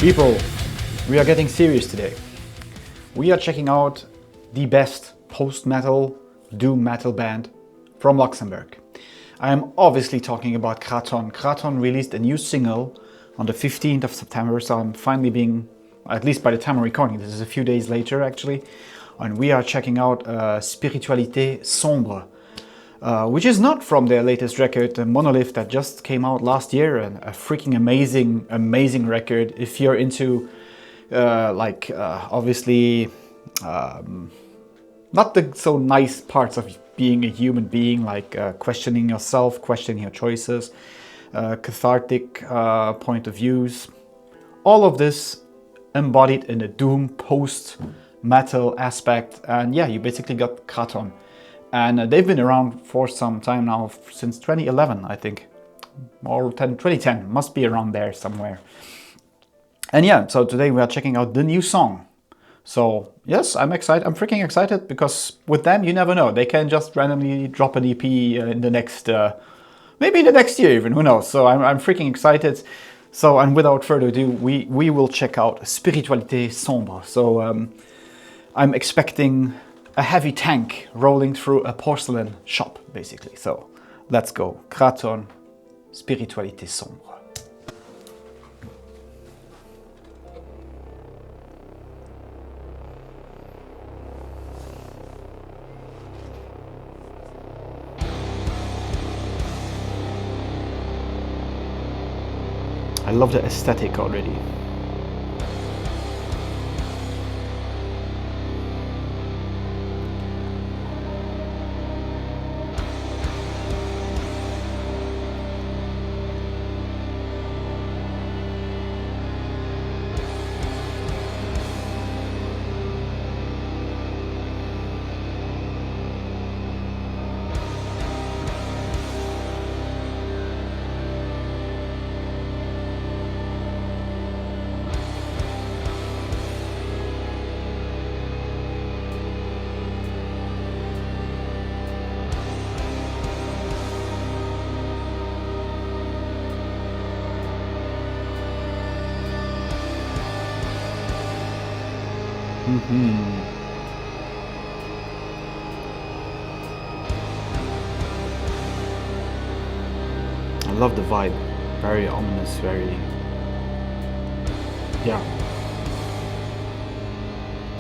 People, we are getting serious today. We are checking out the best post-metal, doom metal band from Luxembourg. I am obviously talking about Kraton. Kraton released a new single on the 15th of September, so I'm finally being, at least by the time I'm recording, this is a few days later actually, and we are checking out Spiritualité Sombre, which is not from their latest record, the Monolith that just came out last year, and a freaking amazing record if you're into obviously not the so nice parts of being a human being, like questioning yourself, questioning your choices, cathartic point of views, all of this embodied in a doom post metal aspect. And yeah, you basically got Kraton. And they've been around for some time now, since 2011, I think, or 2010, must be around there somewhere. And yeah, so today we are checking out the new song. So yes, I'm excited. I'm freaking excited, because with them, you never know. They can just randomly drop an EP in the next, maybe in the next year even, who knows. So I'm freaking excited. So, and without further ado, we will check out Spiritualité Sombre. So I'm expecting a heavy tank rolling through a porcelain shop, basically. So let's go. Kraton, Spiritualité Sombre. I love the aesthetic already. I love the vibe. Very ominous, very... yeah.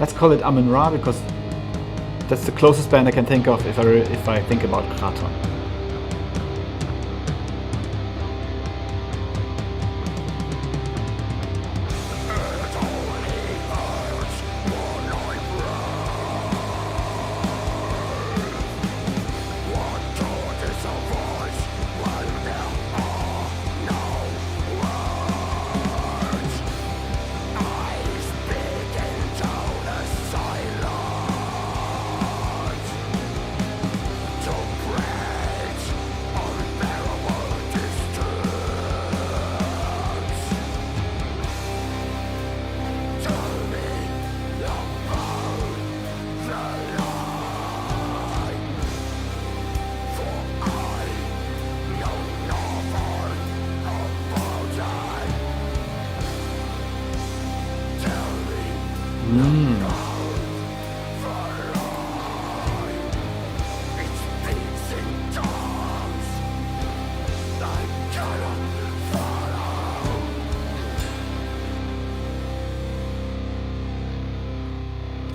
Let's call it Amun-Ra, because that's the closest band I can think of if I think about Kraton.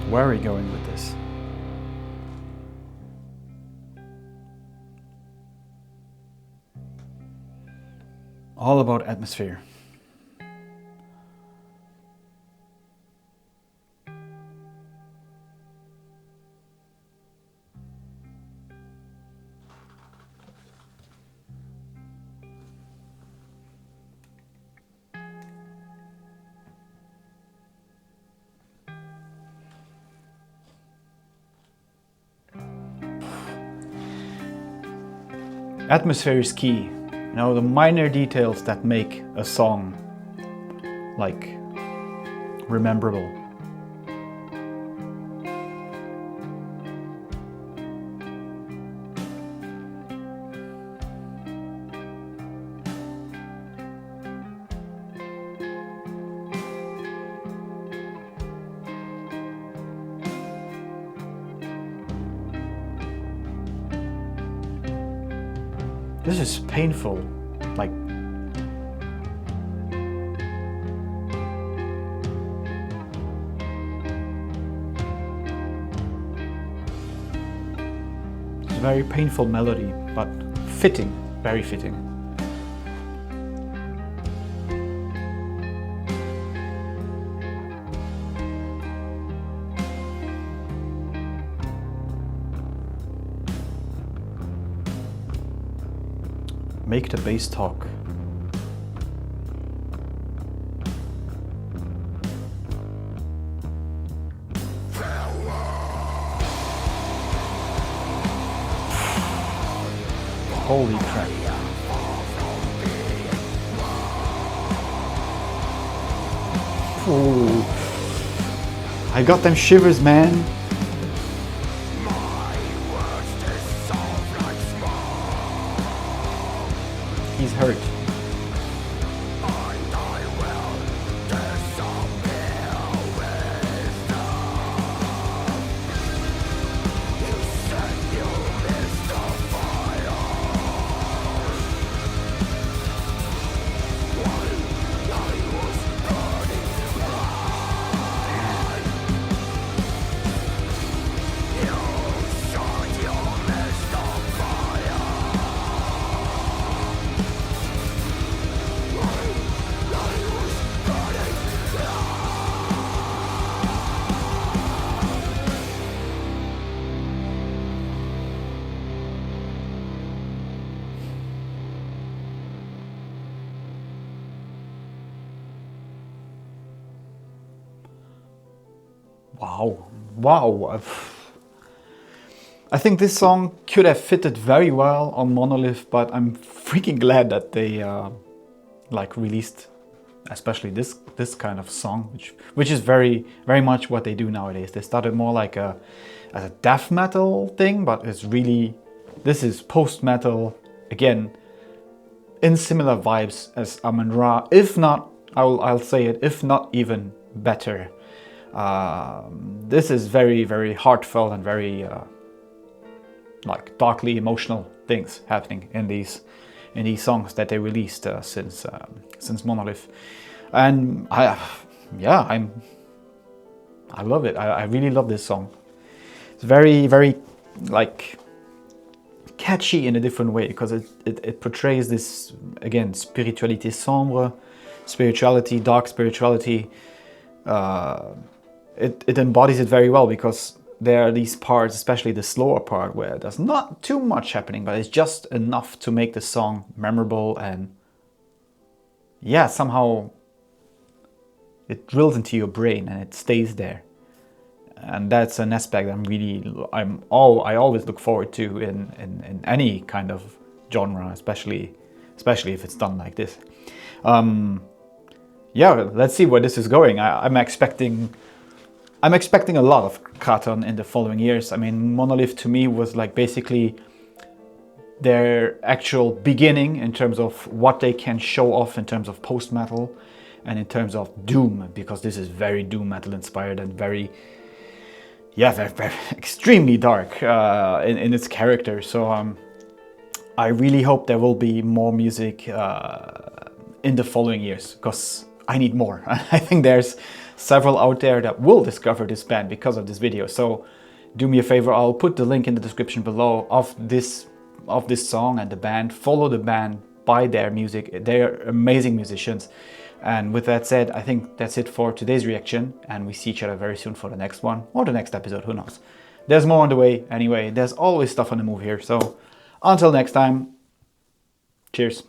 Where are we going with this? All about atmosphere. Atmosphere is key. You know, the minor details that make a song like rememberable. This is painful. Like, it's a very painful melody, but fitting, very fitting. Make the bass talk. Holy crap. Ooh. I got them shivers, man. He's hurt. Wow. I think this song could have fitted very well on Monolith, but I'm freaking glad that they like released especially this kind of song, which is very much what they do nowadays. They started more like as a death metal thing, but this is post metal again, in similar vibes as Amun-Ra, if not, I'll say it, if not even better. This is very heartfelt and very like darkly emotional things happening in these songs that they released since Monolith, and I love it. I really love this song. It's very like catchy in a different way, because it portrays this, again, spiritualité sombre, spirituality, dark spirituality. It embodies it very well, because there are these parts, especially the slower part, where there's not too much happening, but it's just enough to make the song memorable, and yeah, somehow it drills into your brain and it stays there. And that's an aspect I always look forward to in any kind of genre, especially if it's done like this. Yeah, let's see where this is going. I'm expecting a lot of Kraton in the following years. I mean, Monolith to me was like basically their actual beginning in terms of what they can show off in terms of post-metal and in terms of doom, because this is very doom metal inspired and very extremely dark in its character. So I really hope there will be more music in the following years, because I need more. I think there's several out there that will discover this band because of this video. So do me a favor, I'll put the link in the description below of this song and the band. Follow the band, buy their music. They're amazing musicians. And with that said, I think that's it for today's reaction, and we see each other very soon for the next one, or the next episode, who knows. There's more on the way anyway. There's always stuff on the move here. So until next time, cheers.